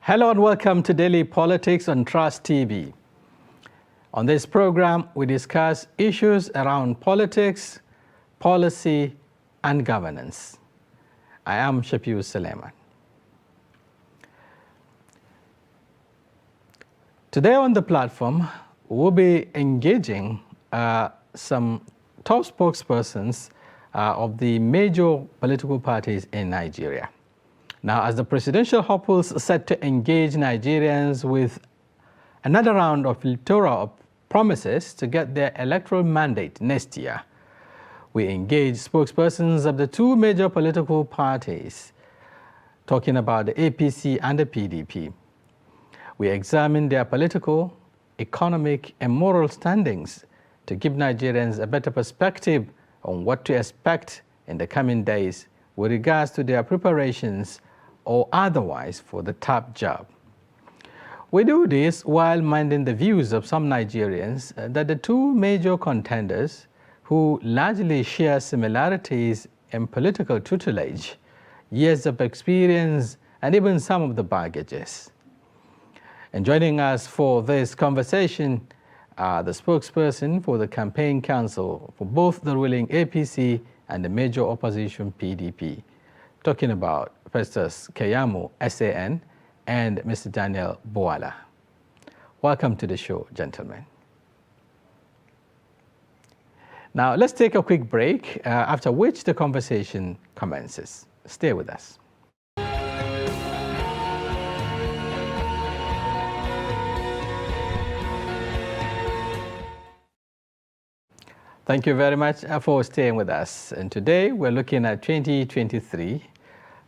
Hello and welcome to Daily Politics on Trust TV. On this program, we discuss issues around politics, policy, and governance. I am Shafiu Suleiman. Today on the platform, we'll be engaging some top spokespersons of the major political parties in Nigeria. Now, as the presidential hopefuls set to engage Nigerians with another round of electoral promises to get their electoral mandate next year, we engage spokespersons of the two major political parties, talking about the APC and the PDP. We examine their political, economic, and moral standings to give Nigerians a better perspective on what to expect in the coming days with regards to their preparations or otherwise for the top job. We do this while minding the views of some Nigerians that the two major contenders, who largely share similarities in political tutelage, years of experience, and even some of the baggages. And joining us for this conversation are the spokesperson for the campaign council for both the ruling APC and the major opposition PDP, talking about Festus Keyamo, SAN, and Mr. Daniel Bwala. Welcome to the show, gentlemen. Now, let's take a quick break, after which the conversation commences. Stay with us. Thank you very much for staying with us. And today we're looking at 2023,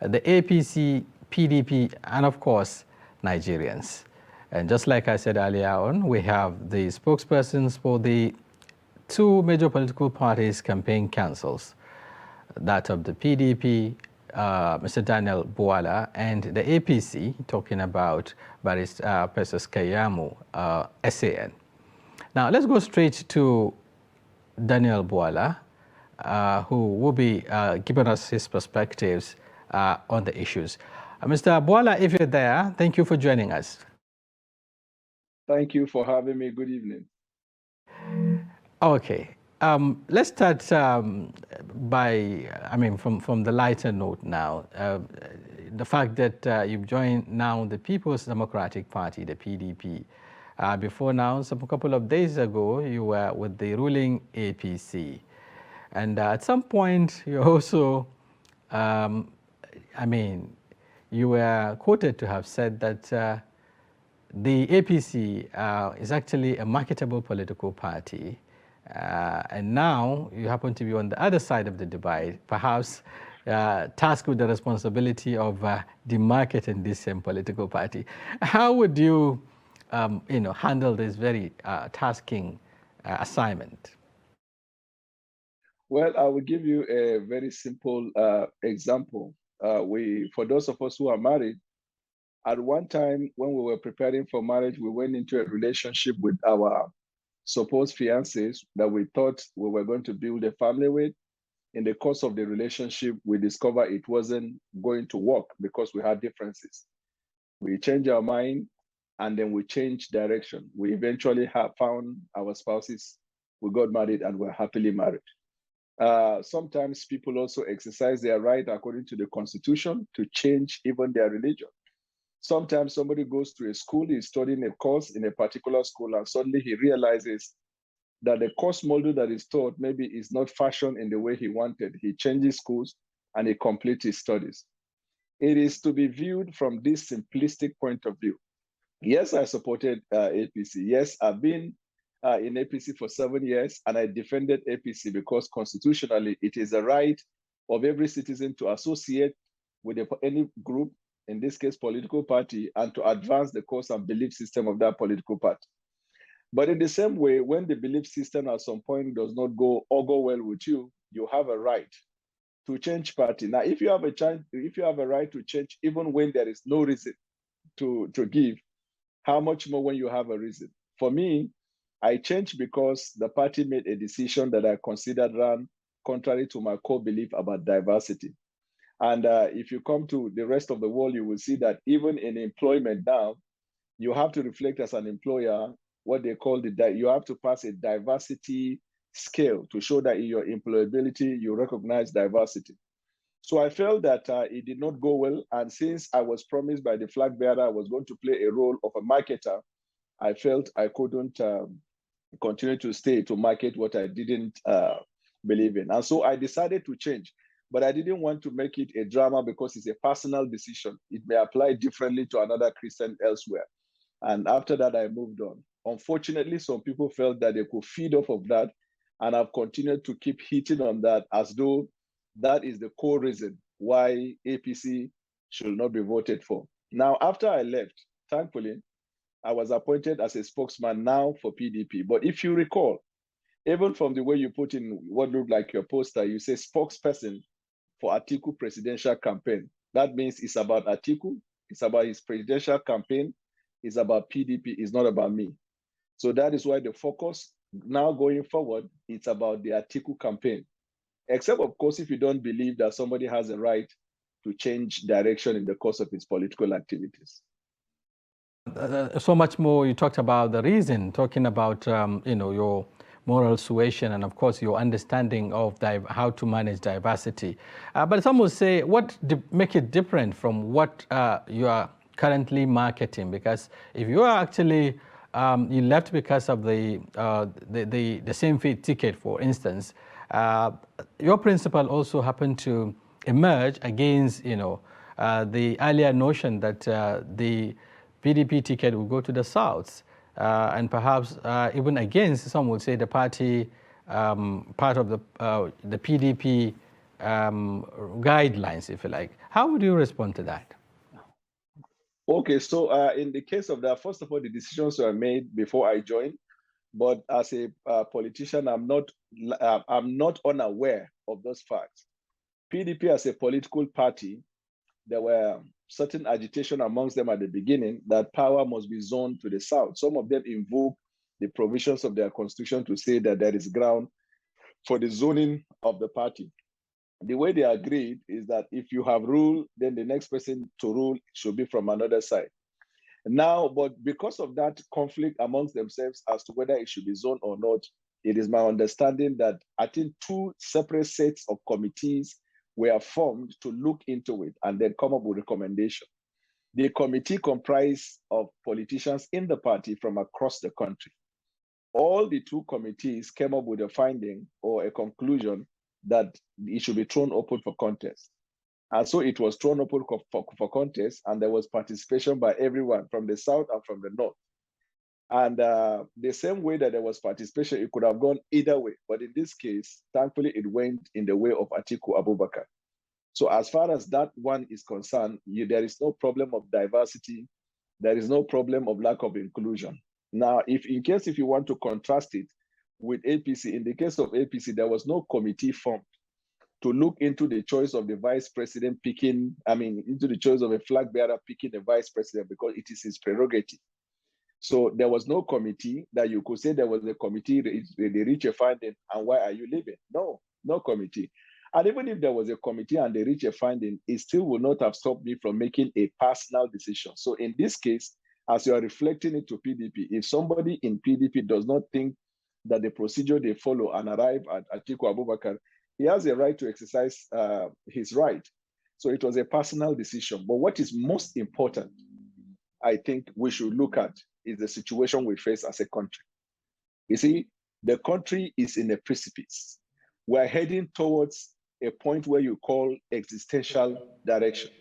the APC, PDP, and of course, Nigerians. And just like I said earlier on, we have the spokespersons for the two major political parties' campaign councils, that of the PDP, Mr. Daniel Bwala, and the APC, talking about Barrister Festus Keyamo, SAN. Now, let's go straight to Daniel Bwala, who will be giving us his perspectives on the issues. Mr. Bwala, if you're there, thank you for joining us. Thank you for having me. Good evening. Okay. Let's start from the lighter note now. The fact that you've joined now the People's Democratic Party, the PDP. Before now, a couple of days ago, you were with the ruling APC. And at some point, you also, you were quoted to have said that the APC is actually a marketable political party. And now you happen to be on the other side of the divide, perhaps tasked with the responsibility of demarketing this same political party. How would you handle this very tasking assignment? Well, I will give you a very simple example. For those of us who are married, at one time when we were preparing for marriage, we went into a relationship with our supposed fiancés that we thought we were going to build a family with. In the course of the relationship, we discovered it wasn't going to work because we had differences. We changed our mind, and then we changed direction. We eventually found our spouses. We got married and we're happily married. Sometimes people also exercise their right according to the Constitution to change even their religion. Sometimes somebody goes to a school, he's studying a course in a particular school, and suddenly he realizes that the course module that is taught maybe is not fashioned in the way he wanted. He changes schools and he completes his studies. It is to be viewed from this simplistic point of view. Yes, I supported APC. Yes, I've been in APC for 7 years, and I defended APC because constitutionally it is a right of every citizen to associate with any group, in this case political party, and to advance the cause and belief system of that political party. But in the same way, when the belief system at some point does not go well with you, you have a right to change party. Now, if you have a right to change even when there is no reason to give, how much more when you have a reason? For me, I changed because the party made a decision that I considered ran contrary to my core belief about diversity. And if you come to the rest of the world, you will see that even in employment now, you have to reflect as an employer what they call you have to pass a diversity scale to show that in your employability, you recognize diversity. So I felt that it did not go well. And since I was promised by the flag bearer I was going to play a role of a marketer, I felt I couldn't continue to stay to market what I didn't believe in. And so I decided to change. But I didn't want to make it a drama because it's a personal decision. It may apply differently to another Christian elsewhere. And after that, I moved on. Unfortunately, some people felt that they could feed off of that. And I've continued to keep hitting on that as though that is the core reason why APC should not be voted for. Now, after I left, thankfully, I was appointed as a spokesman now for PDP. But if you recall, even from the way you put in what looked like your poster, you say spokesperson for Atiku presidential campaign. That means it's about Atiku, it's about his presidential campaign, it's about PDP, it's not about me. So that is why the focus now going forward, it's about the Atiku campaign. Except, of course, if you don't believe that somebody has a right to change direction in the course of his political activities. So much more you talked about the reason, talking about your moral suasion and of course your understanding of how to manage diversity. But some will say, what make it different from what you are currently marketing? Because if you are actually you left because of the same faith ticket, for instance, your principle also happened to emerge against the earlier notion that the PDP ticket will go to the South, and perhaps even against, some would say, the party part of the PDP guidelines, if you like. How would you respond to that? Okay, so in the case of that, first of all, the decisions were made before I joined, but as a politician, I'm not unaware of those facts. PDP as a political party, there were certain agitation amongst them at the beginning that power must be zoned to the South. Some of them invoke the provisions of their constitution to say that there is ground for the zoning of the party. The way they agreed is that if you have rule, then the next person to rule should be from another side. Now, but because of that conflict amongst themselves as to whether it should be zoned or not, it is my understanding that I think 2 separate sets of committees were formed to look into it and then come up with recommendations. The committee comprised of politicians in the party from across the country. All the 2 committees came up with a finding or a conclusion that it should be thrown open for contest. And so it was thrown open for contest, and there was participation by everyone from the South and from the North. And the same way that there was participation, it could have gone either way. But in this case, thankfully, it went in the way of Atiku Abubakar. So as far as that one is concerned, there is no problem of diversity. There is no problem of lack of inclusion. Now, if you want to contrast it with APC, in the case of APC, there was no committee formed to look into the choice of the vice president into the choice of a flag bearer picking the vice president, because it is his prerogative. So there was no committee that you could say there was a committee, they reach a finding, and why are you leaving? No committee. And even if there was a committee and they reach a finding, it still will not have stopped me from making a personal decision. So in this case, as you are reflecting it to PDP, if somebody in PDP does not think that the procedure they follow and arrive at Atiku Abubakar, he has a right to exercise his right. So it was a personal decision. But what is most important, I think we should look at, is the situation we face as a country. You see, the country is in a precipice. We're heading towards a point where you call existential direction.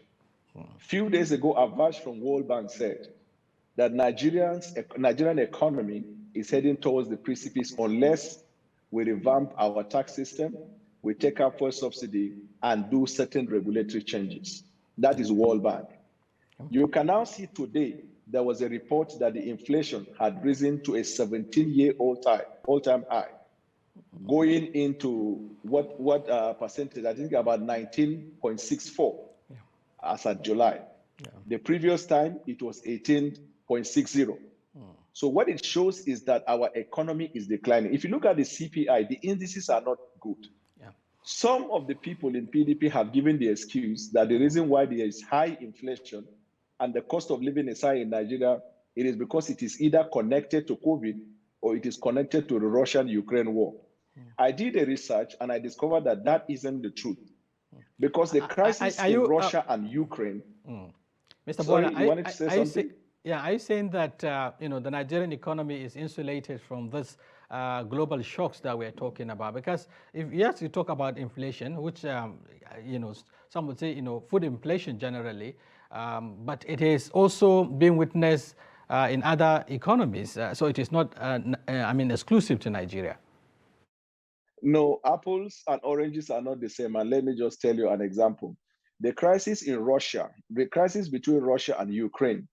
A few days ago, Avash from World Bank said that Nigerian economy is heading towards the precipice unless we revamp our tax system, we take up fuel subsidy, and do certain regulatory changes. That is World Bank. You can now see today, there was a report that the inflation had risen to a 17-year-old all-time high, going into what percentage? I think about 19.64 as at July. Yeah. The previous time, it was 18.60. So what it shows is that our economy is declining. If you look at the CPI, the indices are not good. Yeah. Some of the people in PDP have given the excuse that the reason why there is high inflation and the cost of living is high in Nigeria, it is because it is either connected to COVID or it is connected to the Russian-Ukraine war. I did a research and I discovered that that isn't the truth. Because the crisis in Russia and Ukraine. Mr. Sorry, Bola, you wanted to say something? Are you saying that the Nigerian economy is insulated from this global shocks that we're talking about? Because if yes, you talk about inflation, which some would say food inflation generally, but it is also being witnessed in other economies. So it is not, exclusive to Nigeria. No, apples and oranges are not the same. And let me just tell you an example. The crisis in Russia, the crisis between Russia and Ukraine,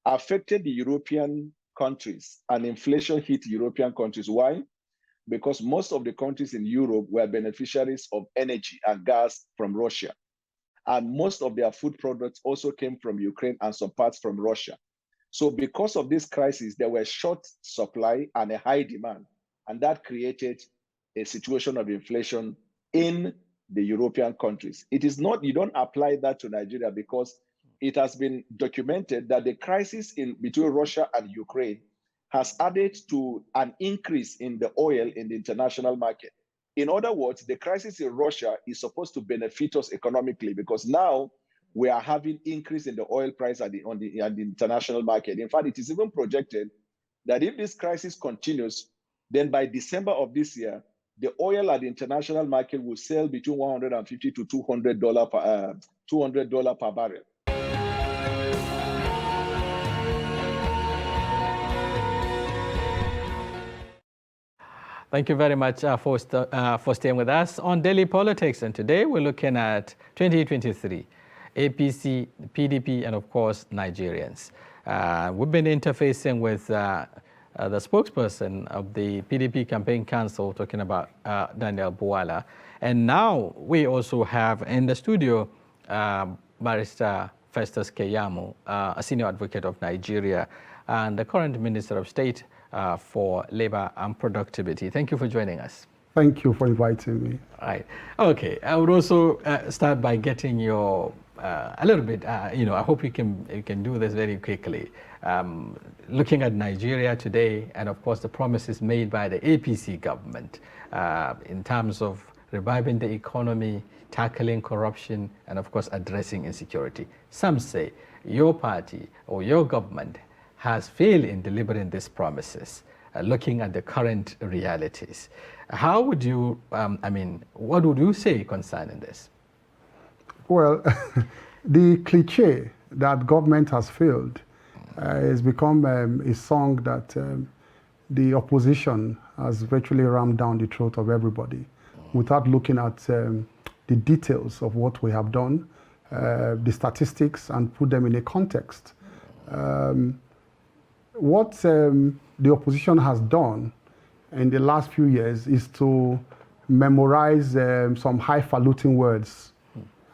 affected the European countries, and inflation hit European countries. Why? Because most of the countries in Europe were beneficiaries of energy and gas from Russia. And most of their food products also came from Ukraine and some parts from Russia. So because of this crisis, there were short supply and a high demand. And that created a situation of inflation in the European countries. It is not, you don't apply that to Nigeria because it has been documented that the crisis between Russia and Ukraine has added to an increase in the oil in the international market. In other words, the crisis in Russia is supposed to benefit us economically because now we are having increase in the oil price on the international market. In fact, it is even projected that if this crisis continues, then by December of this year, the oil at the international market will sell between $150 to $200 per barrel. Thank you very much for staying with us on Daily Politics. And today we're looking at 2023, APC, PDP, and of course, Nigerians. We've been interfacing with the spokesperson of the PDP Campaign Council, talking about Daniel Bwala. And now we also have in the studio Barrister Festus Keyamo, a senior advocate of Nigeria and the current Minister of State for Labor and Productivity. Thank you for joining us. Thank you for inviting me. All right. Okay. I would also start by getting your a little bit. I hope you can do this very quickly. Looking at Nigeria today, and of course the promises made by the APC government in terms of reviving the economy, tackling corruption, and of course addressing insecurity. Some say your party or your government has failed in delivering these promises, looking at the current realities. How would you, what would you say concerning this? Well, the cliche that government has failed has become a song that the opposition has virtually rammed down the throat of everybody without looking at the details of what we have done, the statistics, and put them in a context. What the opposition has done in the last few years is to memorize some highfalutin words.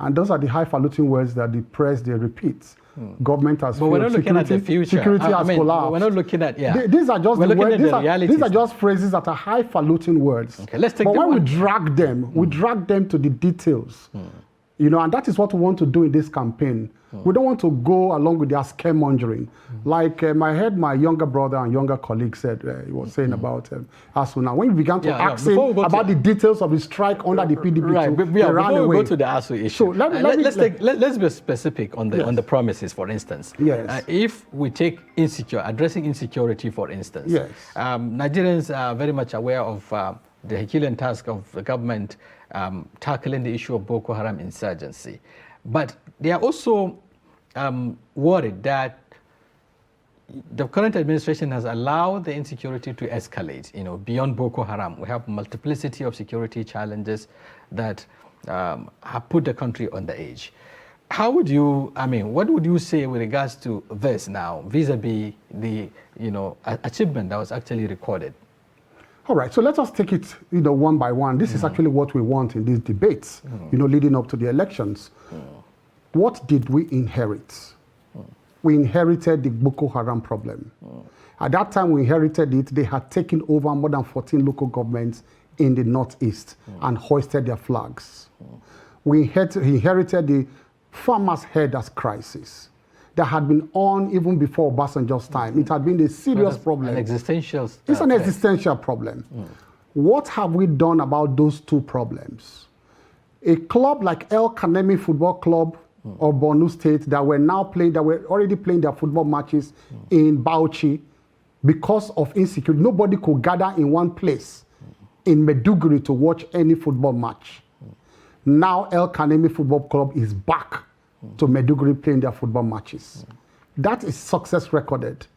And those are the highfalutin words that the press, they repeat. Government has failed. But we're not looking at the future. Security has collapsed. We're not looking at, These are just these are just phrases that are highfalutin words. Okay, let's take but when we drag them, we drag them to the details. And that is what we want to do in this campaign. We don't want to go along with their scaremongering. Like I heard my younger brother and younger colleague said, he was saying about ASUU. Now, when we began to ask him about the details of the strike under the PDP, right, before we go to the ASUU issue, so let's be specific on the on the promises. For instance, yes. If we take addressing insecurity, for instance, yes. Nigerians are very much aware of the Herculean task of the government tackling the issue of Boko Haram insurgency. But they are also worried that the current administration has allowed the insecurity to escalate, beyond Boko Haram. We have multiplicity of security challenges that have put the country on the edge. How would you, what would you say with regards to this now, vis-a-vis the, achievement that was actually recorded? All right, so let us take it, one by one. This is actually what we want in these debates, leading up to the elections. What did we inherit? We inherited the Boko Haram problem. At that time we inherited it, they had taken over more than 14 local governments in the Northeast and hoisted their flags. We inherited the farmers' herders crisis that had been on even before Obasanjo's time. It had been a serious problem. An existential It's an existential problem. What have we done about those two problems? A club like El Kanemi Football Club of Borno State that were already playing their football matches in Bauchi because of insecurity. Nobody could gather in one place in Maiduguri to watch any football match. Now El Kanemi Football Club is back to Maiduguri playing their football matches. That is success recorded.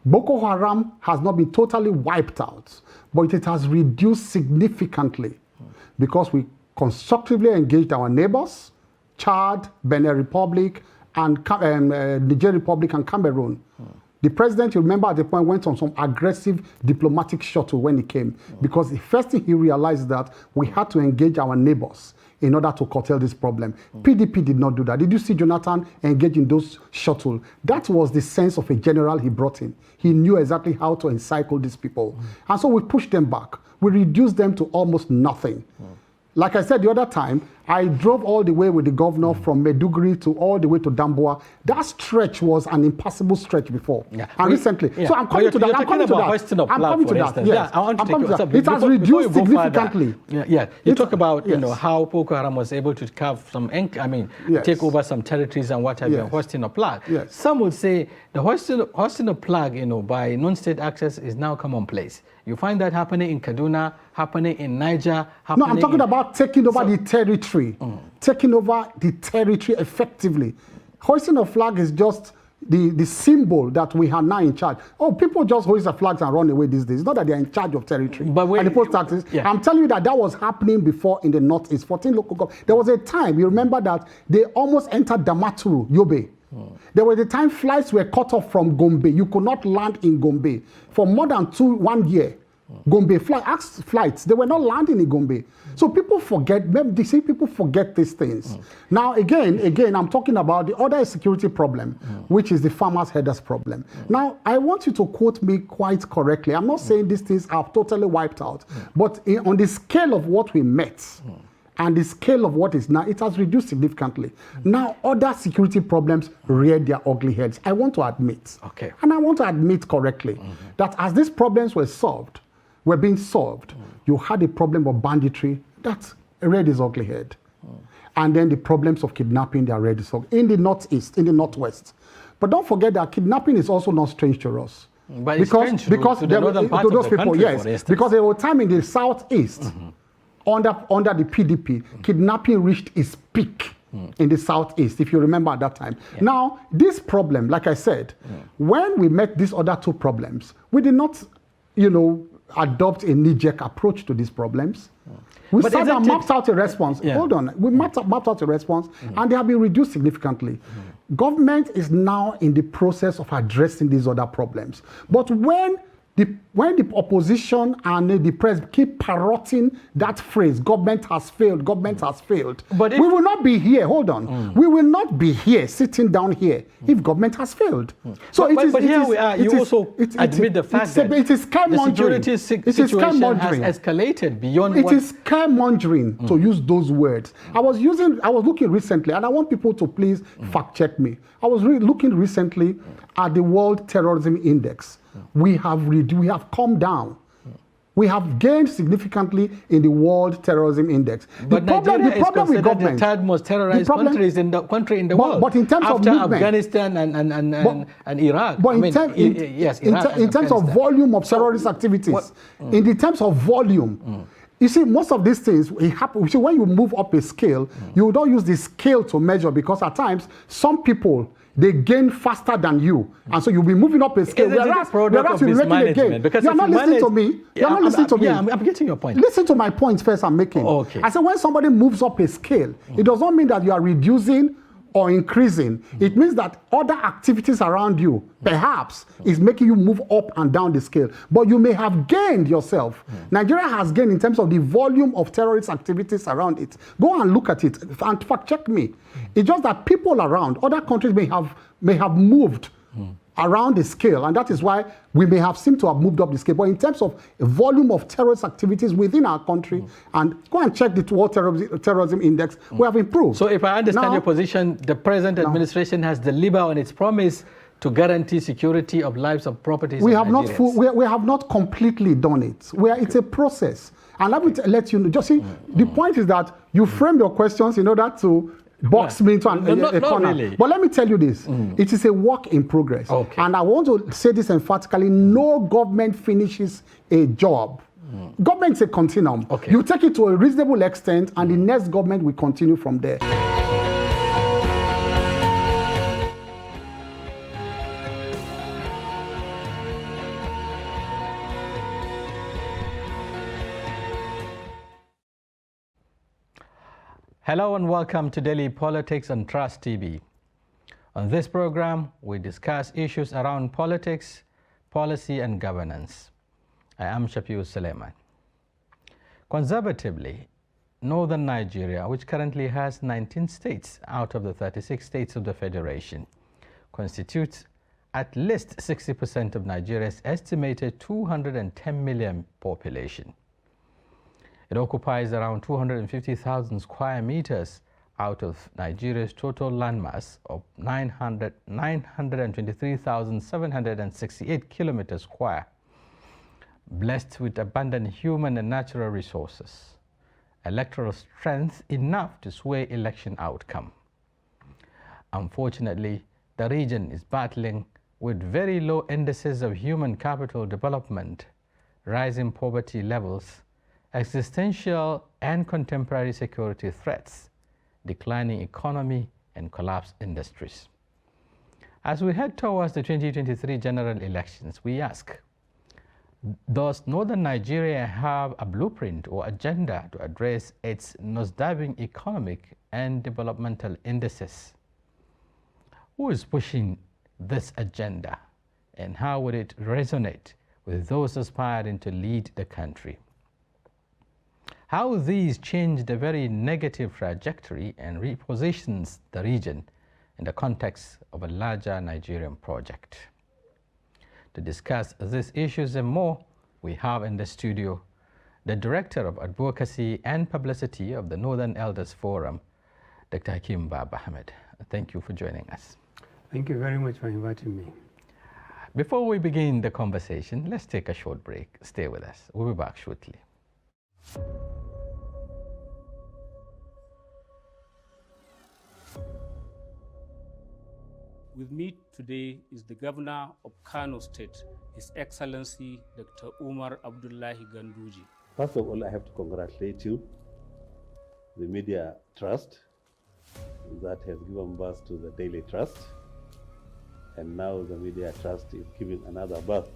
Boko Haram has not been totally wiped out, but it has reduced significantly because we constructively engaged our neighbors, Chad, Benin Republic, and Niger Republic and Cameroon. The president, you remember at the point, went on some aggressive diplomatic shuttle when he came, because the first thing he realized is that we had to engage our neighbors in order to curtail this problem. PDP did not do that. Did you see Jonathan engage in those shuttle? That was the sense of a general he brought in. He knew exactly how to encircle these people. And so we pushed them back. We reduced them to almost nothing. Like I said the other time, I drove all the way with the governor from Maiduguri to all the way to Damboa. That stretch was an impossible stretch before. And recently. So I'm coming to that. I'm coming to that. I'm coming to that. Yes. I want to take that. It has reduced significantly. You talk about how Boko Haram was able to carve some, take over some territories and what have you, hoisting a flag. Some would say the hoisting a flag, by non-state actors is now commonplace. You find that happening in Kaduna, happening in Niger, happening. No, I'm talking about taking over the territory. Taking over the territory effectively. Hoisting a flag is just the symbol that we are now in charge. Oh, people just hoist the flags and run away these days. It's not that they're in charge of territory. But and the post taxes. I'm telling you that was happening before in the Northeast. 14 local governments. There was a time, you remember that they almost entered Damaturu, Yobe. There was a time flights were cut off from Gombe. You could not land in Gombe for more than 1 year. Gombe flights, they were not landing in Gombe. So people forget, people forget these things. Now, again, I'm talking about the other security problem, which is the farmers' herders problem. Now, I want you to quote me quite correctly. I'm not saying these things are totally wiped out, but on the scale of what we met, and the scale of what is now, it has reduced significantly. Now, other security problems rear their ugly heads. I want to admit, and I want to admit correctly, that as these problems were being solved, you had a problem of banditry that reared its ugly head. And then the problems of kidnapping that reared its ugly in the Northeast, in the Northwest. But don't forget that kidnapping is also not strange to us. But because to the northern part of the country, for instance. Because there was a time in the Southeast, under the PDP, kidnapping reached its peak in the Southeast, if you remember at that time. Now, this problem, like I said, when we met these other two problems, we did not, adopt a knee-jerk approach to these problems. We sat and mapped out a response. Hold on. We mapped out a response, and they have been reduced significantly. Government is now in the process of addressing these other problems. But when the opposition and the press keep parroting that phrase, government has failed, but we will not be here, hold on, we will not be here, sitting down here, if government has failed. So you also admit the fact that it is scaremongering. The security situation has escalated beyond It is scaremongering to use those words. I was looking recently, and I want people to please fact check me. I was looking recently at the World Terrorism Index. We have come down. We have gained significantly in the World Terrorism Index. But Nigeria is considered the third most terrorized country in the world. But in terms after of movement, Afghanistan and Iraq. But in terms of volume of terrorist activities, in the terms of volume, you see, most of these things, when you move up a scale, you don't use the scale to measure, because at times, some people, they gain faster than you. And so you'll be moving up a scale. Whereas you're making a gain. You're not listening to me. You're not listening to me. Yeah, I'm getting your point. Listen to my points first I'm making. Okay. I said when somebody moves up a scale, it does not mean that you are reducing or increasing. It means that other activities around you, perhaps, is making you move up and down the scale. But you may have gained yourself. Nigeria has gained in terms of the volume of terrorist activities around it. Go and look at it and fact check me. It's just that people around, other countries may have moved around the scale, and that is why we may have seemed to have moved up the scale. But in terms of volume of terrorist activities within our country, and go and check the World Terrorism Index, we have improved. So if I understand Now, your position, the present administration has delivered on its promise to guarantee security of lives of properties. We of have not Nigerians. we have not completely done it. It's a process. And let me let you know, just see, the point is that you frame your questions in order to box me into a corner. Really. But let me tell you this, it is a work in progress. Okay. And I want to say this emphatically, no government finishes a job. Government is a continuum. Okay. You take it to a reasonable extent and the next government will continue from there. Hello and welcome to Daily Politics on Trust TV. On this program, we discuss issues around politics, policy and governance. I am Shafiu Suleiman. Conservatively, northern Nigeria, which currently has 19 states out of the 36 states of the Federation, constitutes at least 60% of Nigeria's estimated 210 million population. It occupies around 250,000 square meters out of Nigeria's total landmass of 923,768 kilometers square, blessed with abundant human and natural resources, electoral strength enough to sway election outcome. Unfortunately, the region is battling with very low indices of human capital development, rising poverty levels, existential and contemporary security threats, declining economy, and collapsed industries. As we head towards the 2023 general elections, we ask, does northern Nigeria have a blueprint or agenda to address its nosediving economic and developmental indices? Who is pushing this agenda, and how would it resonate with those aspiring to lead the country? How these change the very negative trajectory and repositions the region in the context of a larger Nigerian project. To discuss these issues and more, we have in the studio the Director of Advocacy and Publicity of the Northern Elders Forum, Dr. Hakeem Baba Ahmed. Thank you for joining us. Thank you very much for inviting me. Before we begin the conversation, let's take a short break. Stay with us. We'll be back shortly. With me today is the Governor of Kano State, His Excellency Dr. Umar Abdullahi Ganduji. First of all, I have to congratulate you, the Media Trust, that has given birth to the Daily Trust. And now the Media Trust is giving another birth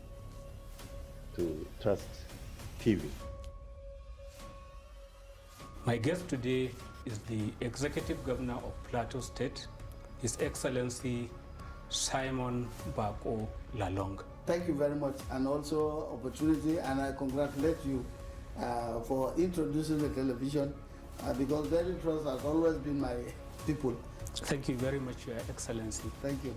to Trust TV. My guest today is the Executive Governor of Plateau State, His Excellency Simon Bako Lalong. Thank you very much, and also opportunity, and I congratulate you for introducing the television because Daily Trust has always been my people. Thank you very much, Your Excellency. Thank you.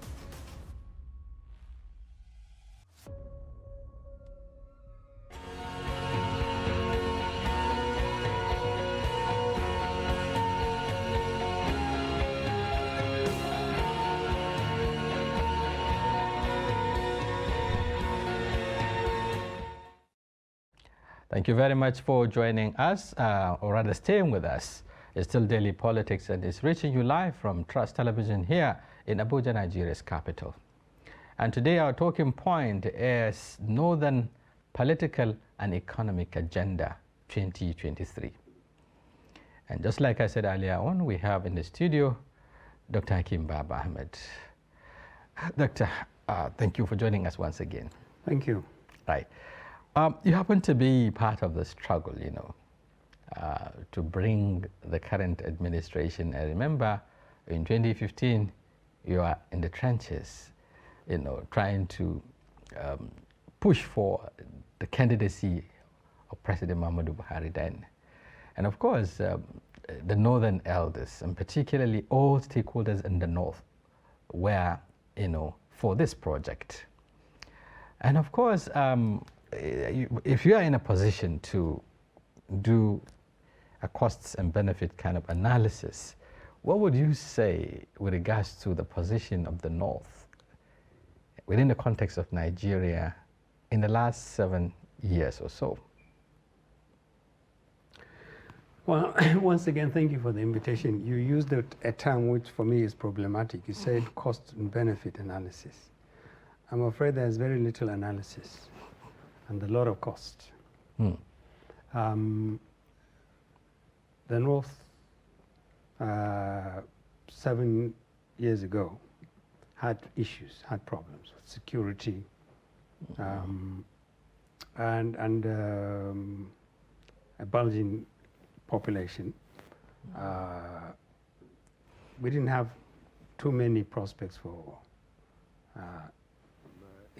Thank you very much for joining us, or rather staying with us. It's still Daily Politics, and it's reaching you live from Trust Television here in Abuja, Nigeria's capital. And today our talking point is Northern Political and Economic Agenda 2023. And just like I said earlier on, we have in the studio Dr. Hakeem Baba Ahmed. Doctor, thank you for joining us once again. Thank you. Right. You happen to be part of the struggle, you know, to bring the current administration. I remember in 2015, you are in the trenches, you know, trying to push for the candidacy of President Muhammadu Buhari then. And of course, the Northern Elders, and particularly all stakeholders in the North, were, you know, for this project. And of course, if you are in a position to do a costs and benefit kind of analysis, what would you say with regards to the position of the North within the context of Nigeria in the last 7 years or so? Well, once again, thank you for the invitation. You used a term which for me is problematic. You said cost and benefit analysis. I'm afraid there's very little analysis and a lot of cost. The North, 7 years ago, had issues, had problems with security, and a bulging population. We didn't have too many prospects for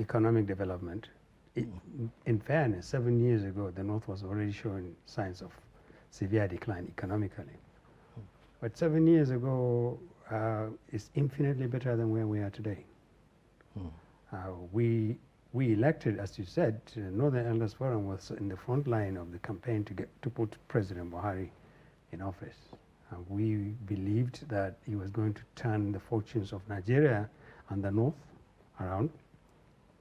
economic development. In fairness, 7 years ago, the North was already showing signs of severe decline economically. But 7 years ago is infinitely better than where we are today. We elected, as you said, Northern Elders Forum was in the front line of the campaign to put President Buhari in office. We believed that he was going to turn the fortunes of Nigeria and the North around.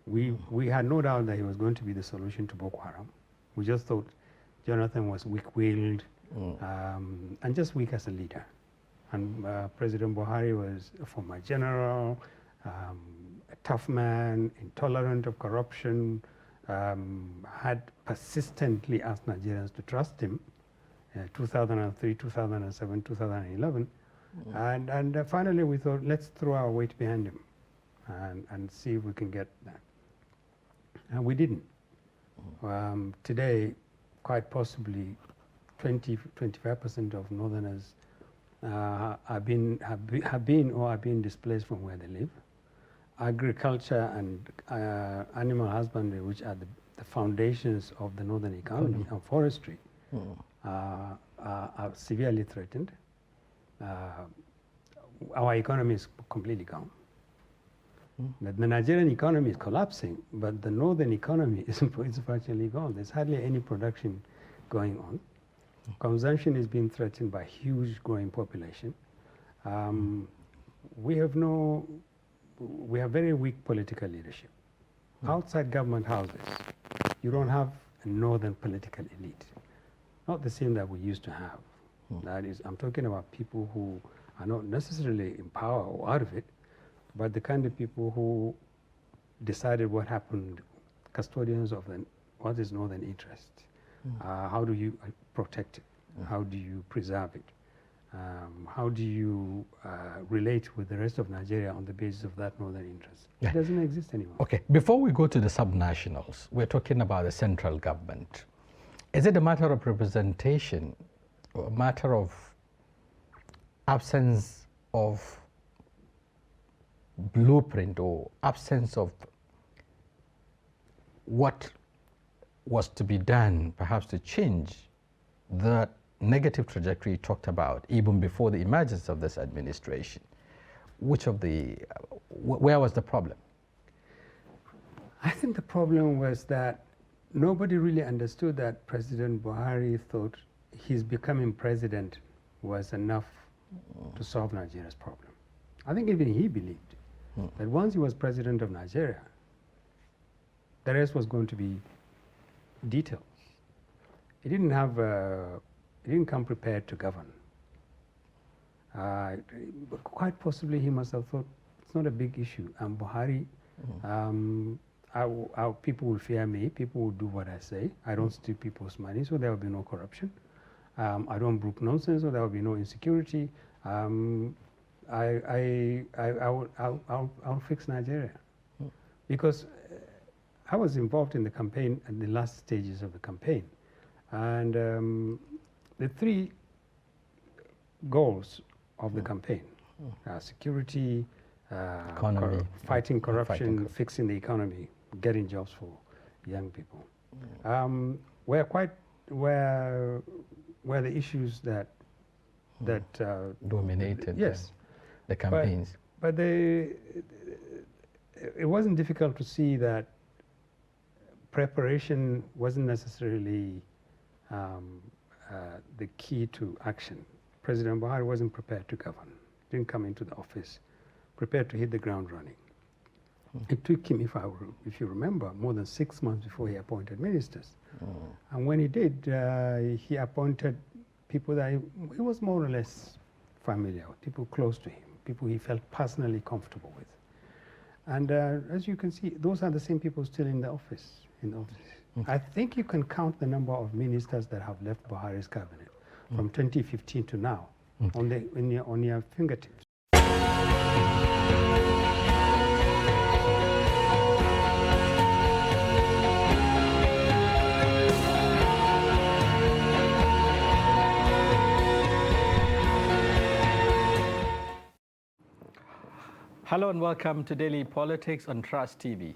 We had no doubt that he was going to be the solution to Boko Haram. We just thought Jonathan was weak-willed and just weak as a leader. And President Buhari was a former general, a tough man, intolerant of corruption, had persistently asked Nigerians to trust him, 2003, 2007, 2011. And finally we thought, let's throw our weight behind him and see if we can get that. And we didn't. Today, quite possibly 20–25% of Northerners have been or are being displaced from where they live. Agriculture and animal husbandry, which are the foundations of the northern economy, and forestry, are severely threatened. Our economy is completely gone. The Nigerian economy is collapsing, but the northern economy is virtually gone. There's hardly any production going on. Consumption is being threatened by a huge growing population. We have very weak political leadership. Outside government houses, you don't have a northern political elite. Not the same that we used to have. That is, I'm talking about people who are not necessarily in power or out of it, but the kind of people who decided what happened, custodians of what is northern interest. How do you protect it? How do you preserve it? How do you relate with the rest of Nigeria on the basis of that northern interest? It doesn't exist anymore. Okay, before we go to the subnationals, we're talking about the central government. Is it a matter of representation or a matter of absence of blueprint or absence of what was to be done, perhaps to change the negative trajectory you talked about even before the emergence of this administration? Where was the problem? I think the problem was that nobody really understood that President Buhari thought his becoming president was enough to solve Nigeria's problem. I think even he believed that once he was president of Nigeria, the rest was going to be details. He didn't come prepared to govern. Quite possibly he must have thought it's not a big issue. I'm Buhari. People will fear me. People will do what I say. I don't steal people's money, so there will be no corruption. I don't brook nonsense, so there will be no insecurity. I'll fix Nigeria. Because I was involved in the campaign at the last stages of the campaign. And the three goals of the campaign, security, fighting corruption, fixing the economy, getting jobs for young people, were the issues that dominated yes, the campaigns. But it wasn't difficult to see that preparation wasn't necessarily the key to action. President Buhari wasn't prepared to govern, didn't come into the office prepared to hit the ground running. It took him, if you remember, more than 6 months before he appointed ministers. And when he did, he appointed people that he was more or less familiar with, people close to him, people he felt personally comfortable with. And as you can see, those are the same people still in the office. I think you can count the number of ministers that have left Buhari's cabinet from 2015 to now on your fingertips. Hello and welcome to Daily Politics on Trust TV.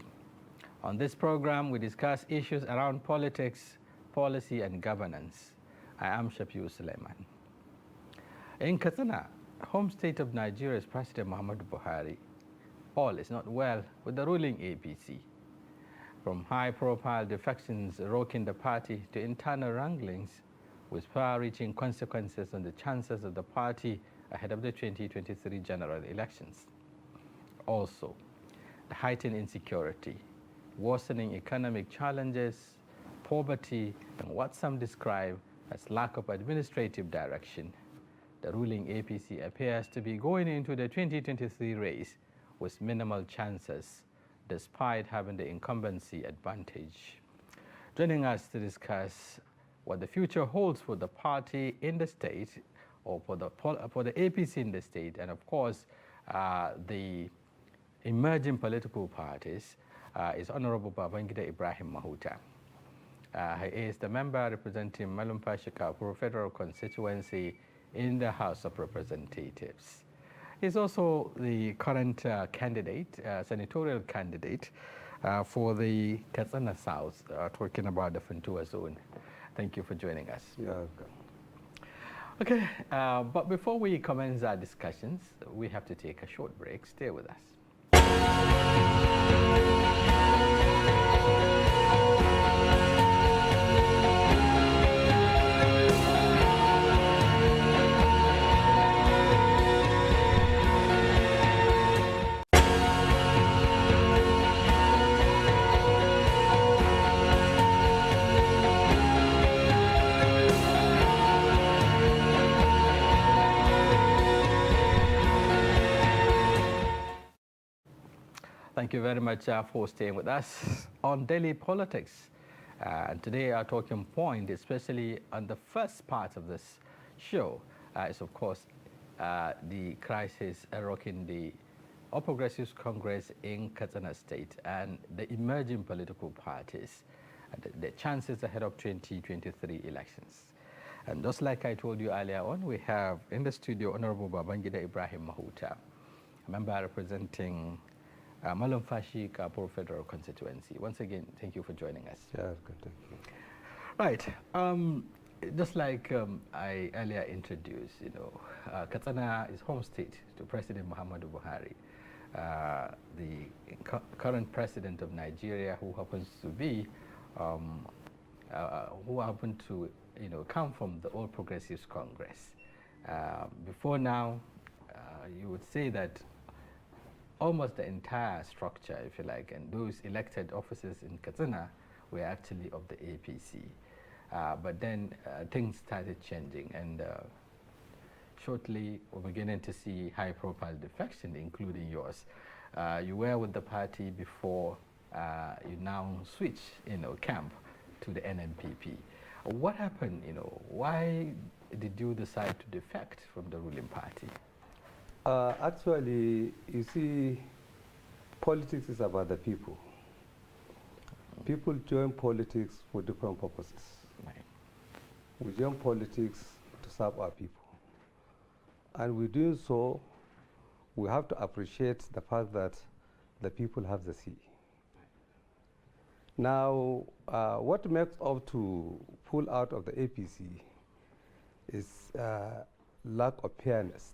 On this program, we discuss issues around politics, policy, and governance. I am Shafiu Suleiman. In Katsina, home state of Nigeria's President Muhammadu Buhari, all is not well with the ruling APC. From high-profile defections rocking the party to internal wranglings with far-reaching consequences on the chances of the party ahead of the 2023 general elections. Also, the heightened insecurity, worsening economic challenges, poverty, and what some describe as lack of administrative direction. The ruling APC appears to be going into the 2023 race with minimal chances, despite having the incumbency advantage. Joining us to discuss what the future holds for the party in the state, or for the APC in the state, and of course, the emerging political parties, is Honorable Babangida Ibrahim Mahuta. He is the member representing Malumfashi Kafur Federal Constituency in the House of Representatives. He's also the current senatorial candidate for the Katsina South, talking about the Funtua zone. Thank you for joining us. Yeah, okay. Okay, but before we commence our discussions, we have to take a short break. Stay with us. Thank you very much for staying with us on Daily Politics. And today our talking point, especially on the first part of this show, is of course the crisis rocking the All Progressives Congress in Katsina State and the emerging political parties, and the chances ahead of 2023 elections. And just like I told you earlier on, we have in the studio Honorable Babangida Ibrahim Mahuta, a member representing Malumfashi Kafur Federal Constituency. Once again, thank you for joining us. Yeah, good, thank you. Right. Just like I earlier introduced, Katsina is home state to President Muhammadu Buhari, the current president of Nigeria, who happens to be, come from the All Progressives Congress. Before now, you would say that almost the entire structure, if you like, and those elected officers in Katsina were actually of the APC. But then things started changing, and shortly we're beginning to see high-profile defection, including yours. You were with the party before you now switch, camp to the NNPP. What happened? Why did you decide to defect from the ruling party? Actually, you see, politics is about the people. People join politics for different purposes. Right. We join politics to serve our people. And we do so, we have to appreciate the fact that the people have the say. Now, what makes up to pull out of the APC is lack of fairness.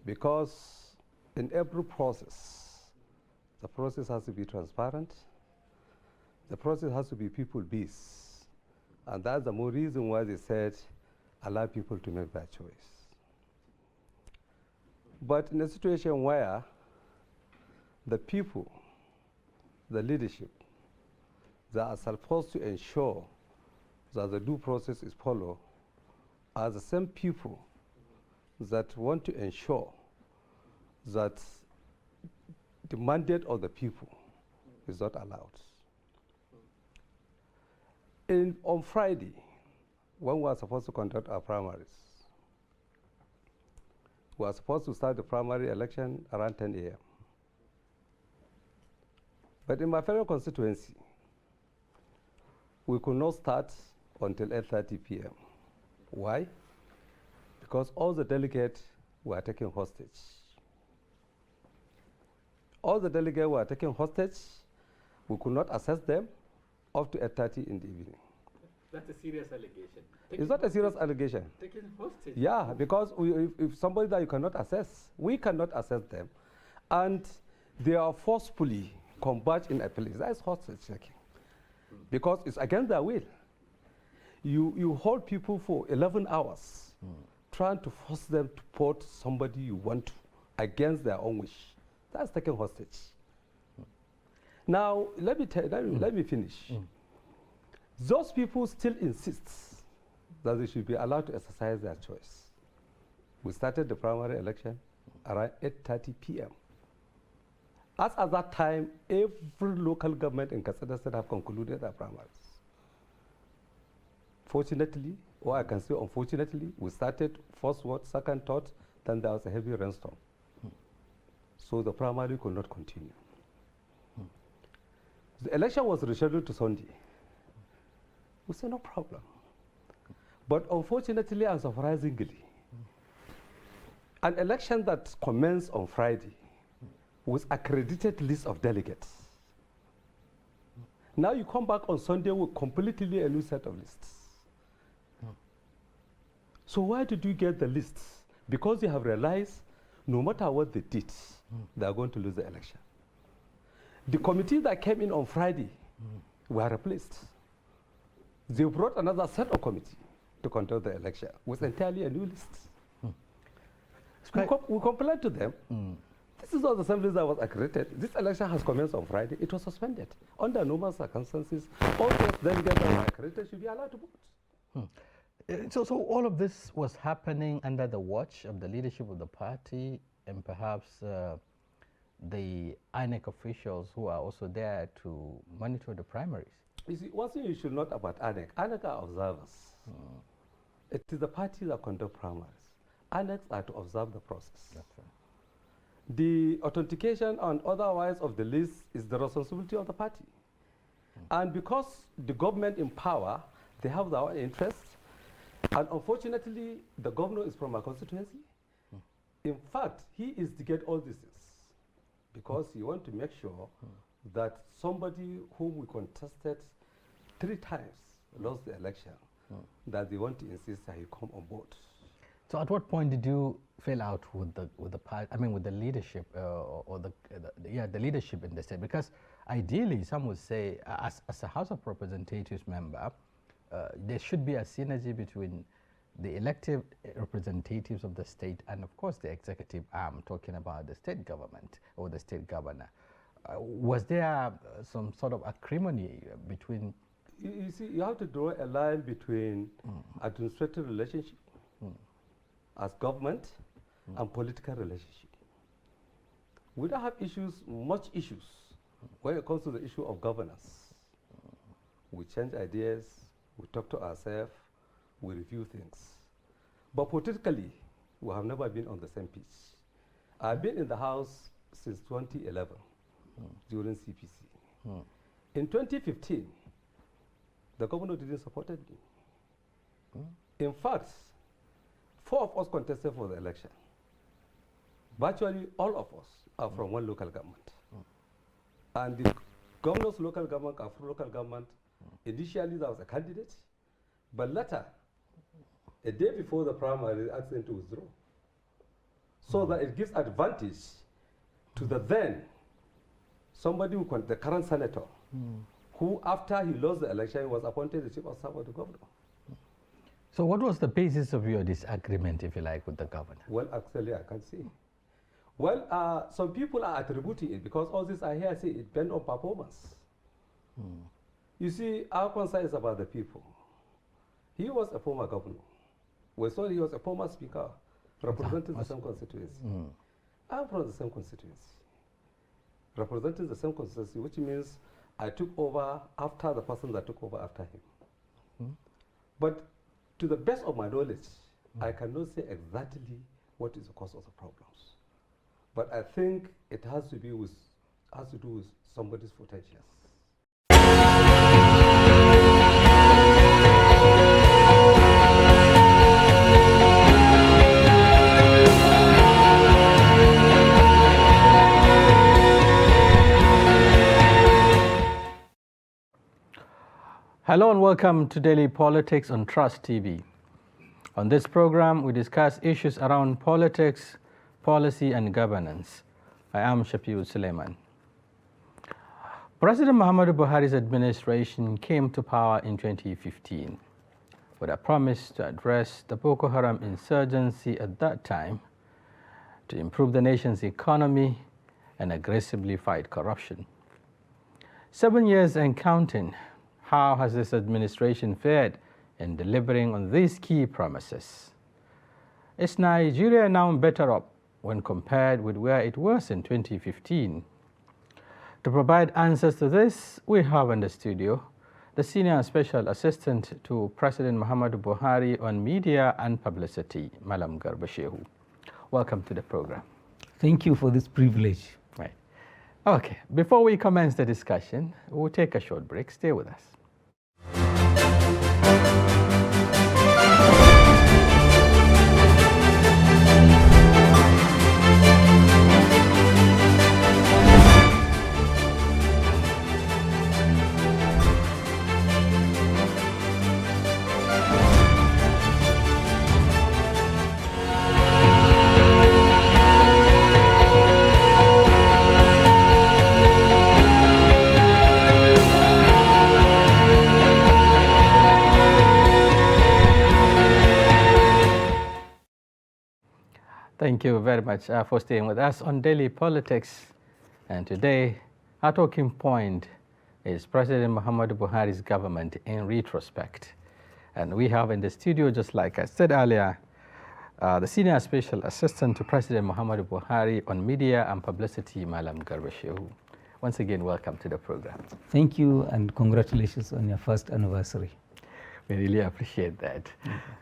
Because in every process, the process has to be transparent. The process has to be people-based. And that's the more reason why they said, allow people to make their choice. But in a situation where the people, the leadership, that are supposed to ensure that the due process is followed, are the same people that want to ensure that the mandate of the people is not allowed. On Friday, when we were supposed to conduct our primaries, we were supposed to start the primary election around 10 a.m. But in my federal constituency, we could not start until 8:30 p.m. Why? Because all the delegates were taken hostage. All the delegates were taken hostage. We could not assess them up to 8:30 in the evening. That's a serious allegation. It's not a serious allegation. Taking hostage. Yeah, because if somebody that you cannot assess, we cannot assess them. And they are forcefully converged in a place. That is hostage taking. Because it's against their will. You hold people for 11 hours trying to force them to vote somebody you want to against their own wish. That's taking hostage. Now, let me finish. Those people still insist that they should be allowed to exercise their choice. We started the primary election around 8:30 p.m. As at that time, every local government in Katsina State have concluded their primaries. Fortunately, or I can say unfortunately, we started first word, second thought, then there was a heavy rainstorm. So the primary could not continue. The election was rescheduled to Sunday. We said no problem. But unfortunately and surprisingly, an election that commenced on Friday with accredited list of delegates. Now you come back on Sunday with completely a new set of lists. So why did you get the lists? Because you have realized no matter what they did, they are going to lose the election. The committee that came in on Friday were replaced. They brought another set of committee to conduct the election with entirely a new list. We complained to them. This is all the assemblies that was accredited. This election has commenced on Friday. It was suspended. Under normal circumstances, all those delegates that were accredited should be allowed to vote. So all of this was happening under the watch of the leadership of the party and perhaps the INEC officials who are also there to monitor the primaries. You see, one thing you should note about INEC, INEC are observers. It is the party that conduct primaries. INEC are to observe the process. That's right. The authentication and otherwise of the list is the responsibility of the party. And because the government in power, they have their own interests. And unfortunately, the governor is from a constituency. In fact, he instigates all these things because he wants to make sure that somebody whom we contested 3 times lost the election, that they want to insist that he come on board. So at what point did you fail out with the party? I mean, with the leadership or the leadership in the state? Because ideally, some would say, as a House of Representatives member, there should be a synergy between the elected representatives of the state and, of course, the executive arm, talking about the state government or the state governor. Was there some sort of acrimony between? You see, you have to draw a line between administrative relationship as government and political relationship. We don't have issues, much issues, when it comes to the issue of governance. We change ideas, we talk to ourselves, we review things. But politically, we have never been on the same pitch. I've been in the House since 2011, during CPC. In 2015, the governor didn't support me. In fact, 4 of us contested for the election. Virtually all of us are from one local government. And the governor's local government and local government, initially there was a candidate, but later, a day before the primary, they asked them to withdraw. So that it gives advantage to the then, somebody who, the current senator, who after he lost the election was appointed the chief of staff of the governor. So what was the basis of your disagreement, if you like, with the governor? Well, actually, I can't see. Well, some people are attributing it because all this I hear say it depends on performance. You see, our concern is about the people. He was a former governor. We saw he was a former speaker representing the same constituency. I'm from the same constituency. Representing the same constituency, which means I took over after the person that took over after him. But to the best of my knowledge, I cannot say exactly what is the cause of the problems. But I think it has to do with somebody's potentials. Hello and welcome to Daily Politics on Trust TV. On this program, we discuss issues around politics, policy and governance. I am Shafiu Suleiman. President Muhammadu Buhari's administration came to power in 2015 with a promise to address the Boko Haram insurgency at that time, to improve the nation's economy and aggressively fight corruption. 7 years and counting. How has this administration fared in delivering on these key promises? Is Nigeria now better off when compared with where it was in 2015? To provide answers to this, we have in the studio the Senior Special Assistant to President Muhammadu Buhari on Media and Publicity, Malam Garba Shehu. Welcome to the program. Thank you for this privilege. Right. Okay, before we commence the discussion, we'll take a short break. Stay with us. Thank you very much for staying with us on Daily Politics. And today, our talking point is President Muhammadu Buhari's government in retrospect. And we have in the studio, just like I said earlier, the Senior Special Assistant to President Muhammadu Buhari on Media and Publicity, Malam Garba Shehu. Once again, welcome to the program. Thank you and congratulations on your first anniversary. We really appreciate that.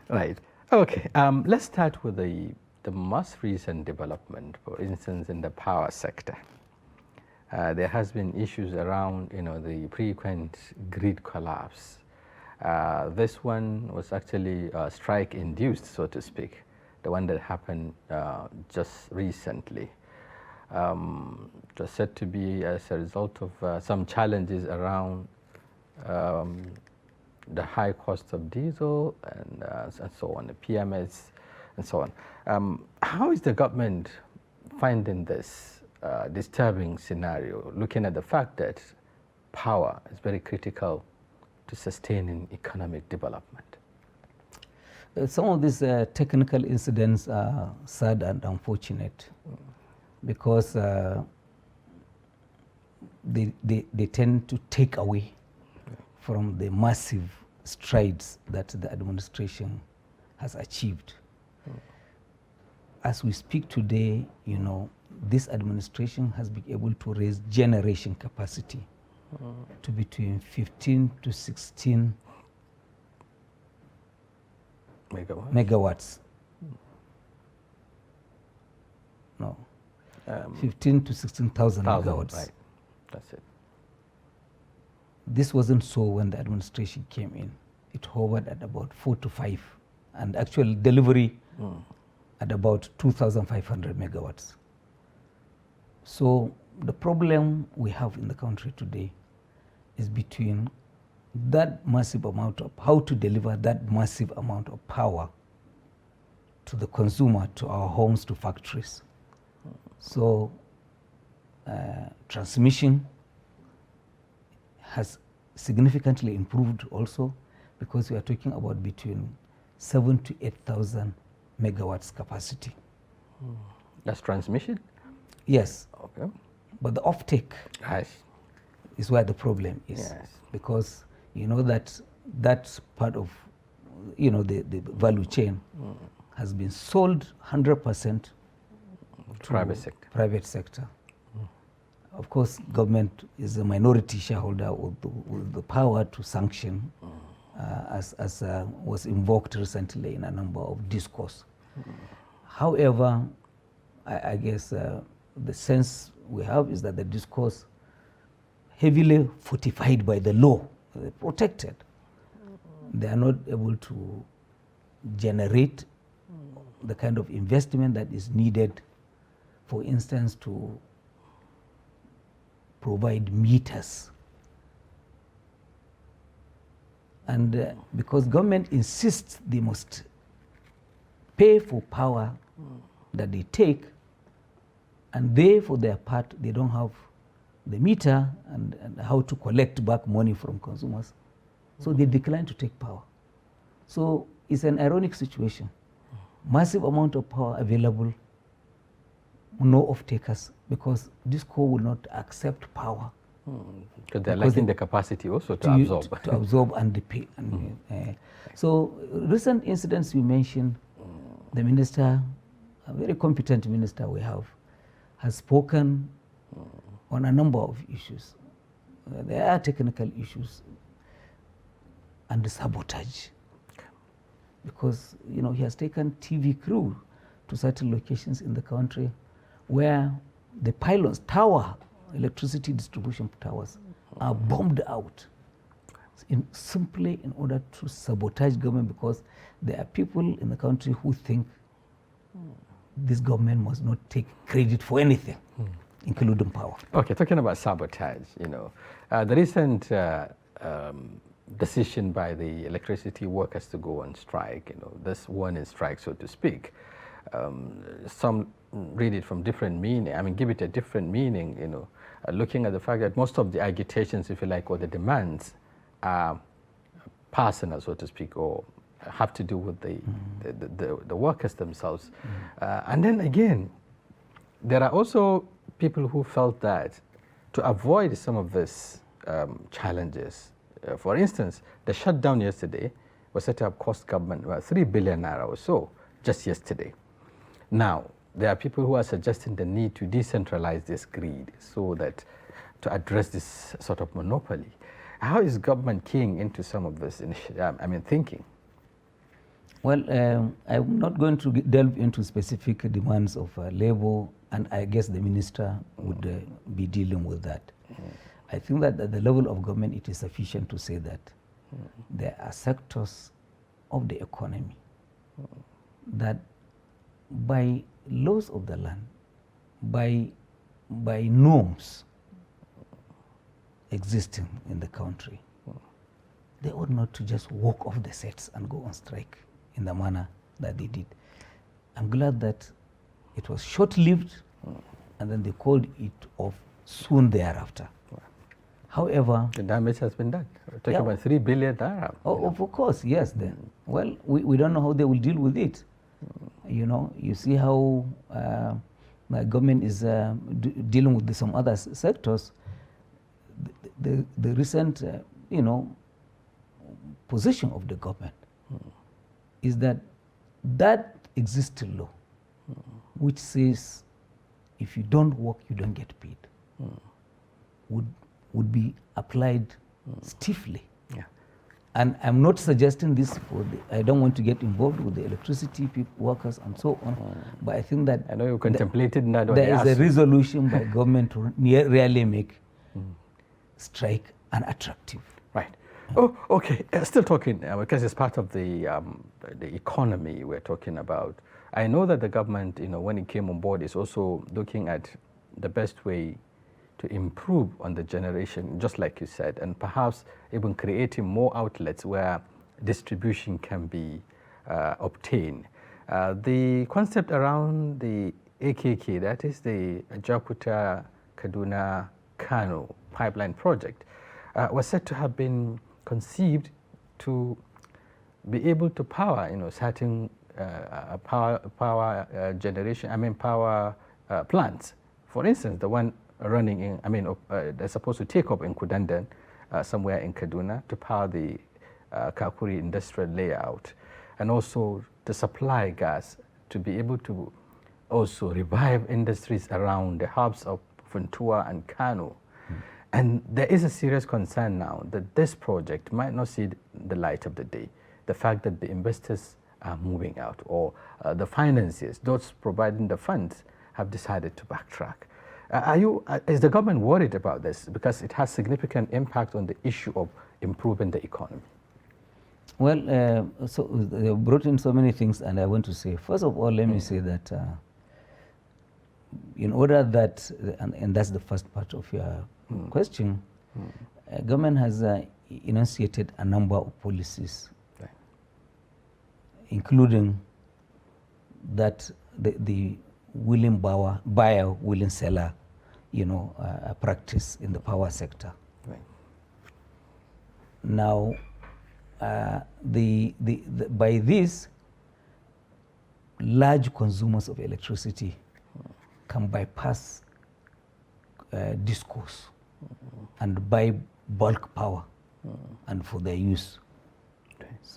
Right. Okay, let's start with the most recent development, for instance, in the power sector. There has been issues around, the frequent grid collapse. This one was actually strike-induced, so to speak, the one that happened just recently. It was said to be as a result of some challenges around the high cost of diesel and so on, the PMS and so on. How is the government finding this disturbing scenario, looking at the fact that power is very critical to sustaining economic development? Some of these technical incidents are sad and unfortunate because they tend to take away from the massive strides that the administration has achieved. As we speak today, this administration has been able to raise generation capacity to between 15 to 16 megawatts. No, 15 to 16,000 megawatts. Right, that's it. This wasn't so when the administration came in. It hovered at about 4 to 5, and actual delivery at about 2,500 megawatts. So the problem we have in the country today is between that massive amount of, how to deliver that massive amount of power to the consumer, to our homes, to factories. So transmission has significantly improved also, because we are talking about between 7,000 to 8,000 megawatts capacity. That's transmission? Yes. Okay. But the offtake is where the problem is. Yes. Because you know that part of, you know, the value chain has been sold 100% Private sector. Private sector. Of course, government is a minority shareholder with the power to sanction, as was invoked recently in a number of discourse. However, I guess the sense we have is that the discourse heavily fortified by the law, protected. They are not able to generate the kind of investment that is needed, for instance, to provide meters. And because government insists they must pay for power that they take, and they, for their part, they don't have the meter and how to collect back money from consumers. So they decline to take power. So it's an ironic situation. Massive amount of power available, no off-takers, because DISCO will not accept power. Because they're lacking the capacity also to absorb. To absorb and pay. So recent incidents you mentioned, the minister, a very competent minister we have, has spoken on a number of issues. There are technical issues and sabotage. Because, you know, he has taken TV crew to certain locations in the country where the pylons, electricity distribution towers, are bombed out simply in order to sabotage government, because there are people in the country who think this government must not take credit for anything, including power. Okay, talking about sabotage, you know, the recent decision by the electricity workers to go on strike, you know, this warning strike, so to speak, some read it from different meaning, I mean, give it a different meaning, you know, looking at the fact that most of the agitations, if you like, or the demands are personal, so to speak, or have to do with the workers themselves. And then again, there are also people who felt that to avoid some of these challenges, for instance, the shutdown yesterday was set up cost government 3 billion naira or so just yesterday. Now, there are people who are suggesting the need to decentralize this grid so that to address this sort of monopoly. How is government keying into some of this thinking? Well, I'm not going to delve into specific demands of labor, and I guess the minister would be dealing with that. I think that at the level of government, it is sufficient to say that there are sectors of the economy that by laws of the land, by norms existing in the country, they ought not to just walk off the sets and go on strike in the manner that they did. I'm glad that it was short-lived, and then they called it off soon thereafter. However, the damage has been done. We're talking about 3 billion naira. Oh, of course, yes. Well, we don't know how they will deal with it. You know, you see how the government is dealing with some other sectors. The recent, position of the government is that existing law, which says if you don't work, you don't get paid, would be applied stiffly. And I'm not suggesting this I don't want to get involved with the electricity workers and so on, but I think that I know you contemplated that. There is a resolution by government to really make strike unattractive. Right. Oh, okay. Still talking, because it's part of the economy we're talking about. I know that the government, when it came on board, is also looking at the best way to improve on the generation, just like you said, and perhaps even creating more outlets where distribution can be obtained. The concept around the AKK, that is the Ajakuta Kaduna-Kano pipeline project was said to have been conceived to be able to power, certain power generation, power plants. For instance, the one running in, they're supposed to take up in Kudandan, somewhere in Kaduna, to power the Kakuri industrial layout, and also to supply gas to be able to also revive industries around the hubs of Funtua and Kano. And there is a serious concern now that this project might not see the light of the day. The fact that the investors are moving out, or the financiers, those providing the funds, have decided to backtrack. Is the government worried about this? Because it has significant impact on the issue of improving the economy. Well, so they brought in so many things, and I want to say, first of all, let me say that in order that, and that's the first part of your question, government has enunciated a number of policies, including that the willing buyer, willing seller, practice in the power sector. Right. Now, by this, large consumers of electricity can bypass discourse and buy bulk power and for their use,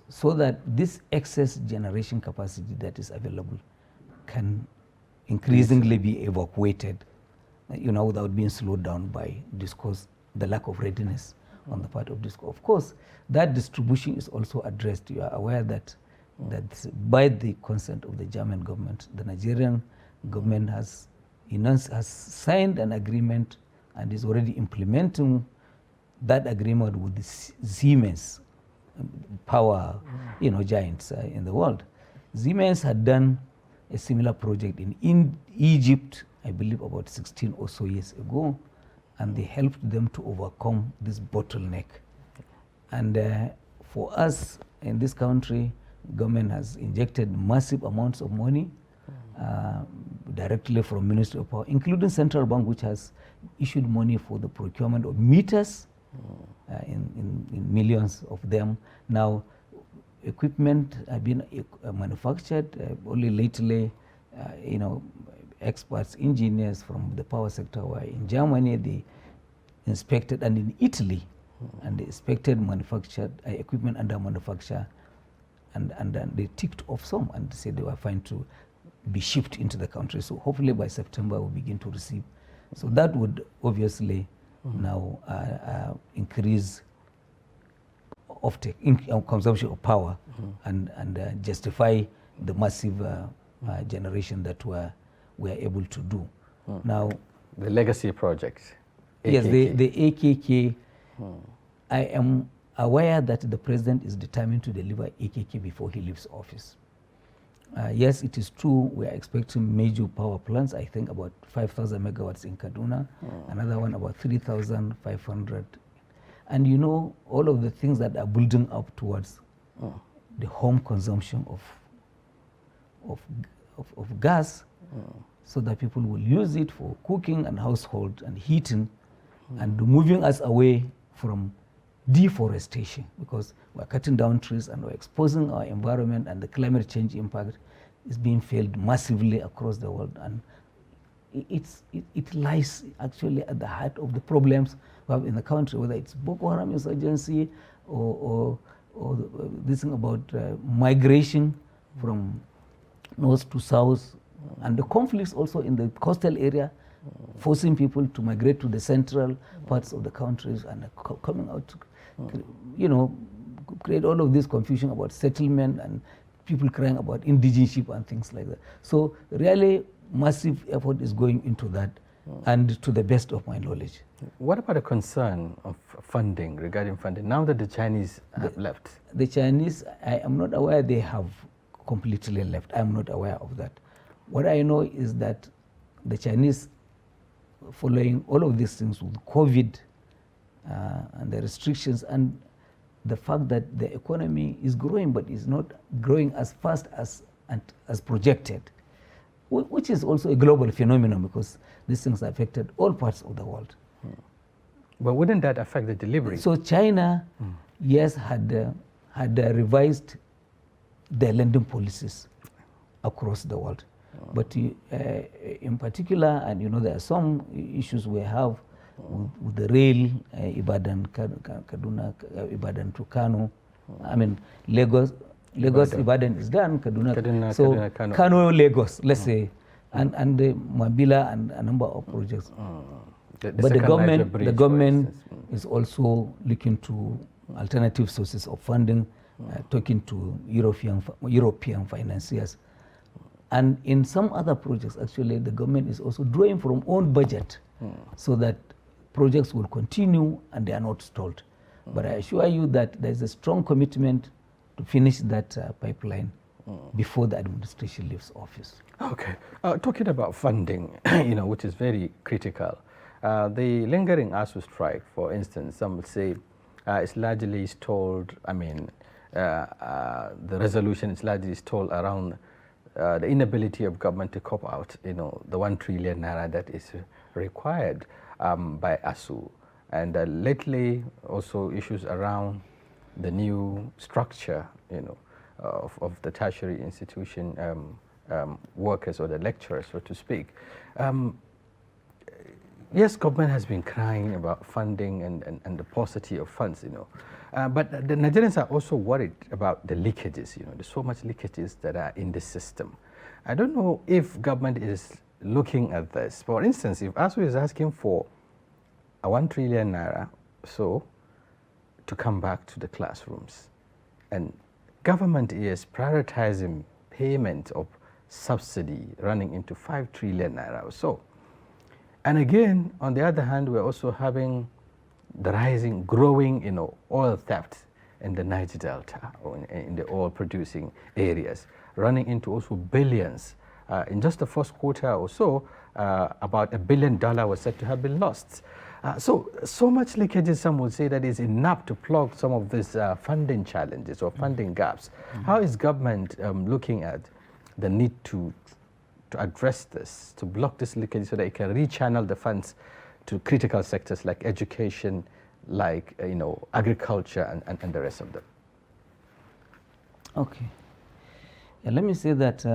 so that this excess generation capacity that is available can increasingly be evacuated, without being slowed down by discourse, the lack of readiness on the part of discourse. Of course, that distribution is also addressed. You are aware that by the consent of the German government, the Nigerian government has signed an agreement and is already implementing that agreement with the Siemens power giants in the world. Siemens had done a similar project in Egypt, I believe about 16 or so years ago, and they helped them to overcome this bottleneck. And for us in this country, government has injected massive amounts of money directly from Ministry of Power, including Central Bank, which has issued money for the procurement of meters in millions of them. Now, equipment have been manufactured. Only lately, experts, engineers from the power sector were in Germany. They inspected, and in Italy, and they inspected manufactured equipment under manufacture, and then they ticked off some and said they were fine to be shipped into the country. So hopefully by September we'll begin to receive. So that would obviously now increase offtake, consumption of power, and justify the massive generation that we are able to do. Now, the legacy project. AKK. Yes, the AKK. I am aware that the president is determined to deliver AKK before he leaves office. Yes, it is true we are expecting major power plants, I think about 5,000 megawatts in Kaduna, another one about 3,500. And all of the things that are building up towards the home consumption of gas, so that people will use it for cooking and household and heating, and moving us away from deforestation, because we're cutting down trees and we're exposing our environment, and the climate change impact is being felt massively across the world. And it lies actually at the heart of the problems we have in the country, whether it's Boko Haram insurgency or this thing about migration from north to south, and the conflicts also in the coastal area, forcing people to migrate to the central parts of the countries and coming out to, create all of this confusion about settlement and people crying about indigenship and things like that. So really massive effort is going into that, and to the best of my knowledge. What about a concern of funding, regarding funding, now that the Chinese have left? The Chinese, I am not aware they have completely left. I am not aware of that. What I know is that the Chinese, following all of these things with COVID and the restrictions and the fact that the economy is growing but is not growing as fast as projected, which is also a global phenomenon because these things affected all parts of the world. But wouldn't that affect the delivery? So China, yes, had revised their lending policies across the world. But in particular, and there are some issues we have with the rail, Ibadan, Kaduna, Ibadan to Kano. I mean, Lagos, Ibadan is done, Kaduna, so Kano, Lagos, let's say, and Mabila and a number of projects. But the government is also looking to alternative sources of funding, talking to European financiers. And in some other projects, actually, the government is also drawing from own budget so that projects will continue and they are not stalled. But I assure you that there's a strong commitment to finish that pipeline before the administration leaves office. Okay. Talking about funding, which is very critical. The lingering ASU strike, for instance, some would say it's largely stalled. I mean, the resolution is largely stalled around the inability of government to cope out, the 1 trillion naira that is required by ASU. And lately, also issues around the new structure, of the tertiary institution workers or the lecturers, so to speak. Yes, government has been crying about funding and the paucity of funds, but the Nigerians are also worried about the leakages, There's so much leakages that are in the system. I don't know if government is looking at this. For instance, if ASU is asking for a 1 trillion naira so to come back to the classrooms, and government is prioritizing payment of subsidy running into 5 trillion naira or so. And again, on the other hand, we're also having the growing, oil theft in the Niger Delta or in the oil producing areas, running into also billions. In just the first quarter or so, about $1 billion was said to have been lost. So much leakages, some would say, that is enough to plug some of these funding challenges or funding gaps. How is government looking at the need to address this, to block this leakage so that it can rechannel the funds to critical sectors like education, like agriculture and the rest of them? Okay. Yeah, let me say that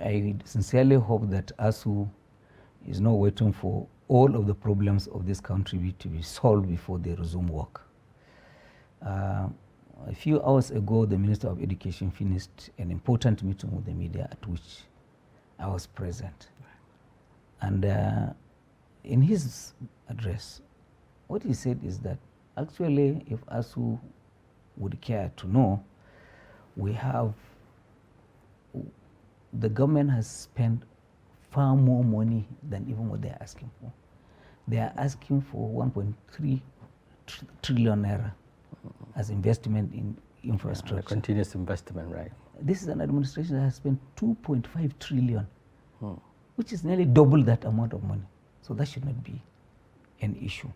I sincerely hope that ASU is not waiting for all of the problems of this country to be solved before they resume work. A few hours ago, the Minister of Education finished an important meeting with the media at which I was present. And in his address, what he said is that actually, if ASU would care to know, the government has spent far more money than even what they are asking for. They are asking for 1.3 trillion naira as investment in infrastructure. Yeah, continuous investment, right? This is an administration that has spent 2.5 trillion, which is nearly double that amount of money. So that should not be an issue.